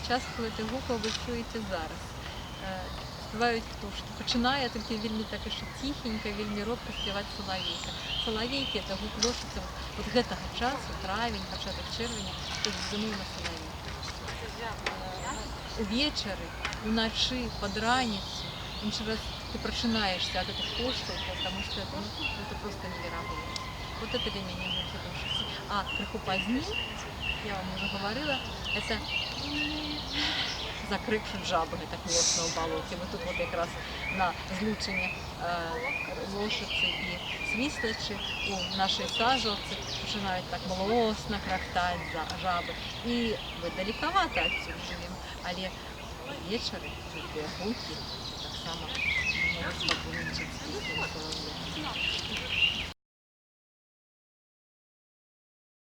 час, коли ти гукав, ви чуєте зараз. Співають птушки. Починає тільки вельми так ще тихенько, вельми робко співати соловейка. Соловейки – це гук лошиці от гэтага часу, травень, пачаток червня, тут зимує на соловейки. Увечері, уночі, під раніцю, інший раз ты просынаешься от этих поштовхов, потому что это просто невероятно. Вот это для меня гуки лошиці. А криху позднее, я вам уже говорила, это закрикшуть жаби, так млосно у болоті. Ви тут от якраз на злученні лошиці і свіслячі у нашій сажалці починають так млосно крахтати жаби. І ви далековато відсюди живемо, але ввечері чути гуки так само можуть спокійно чути солов'я.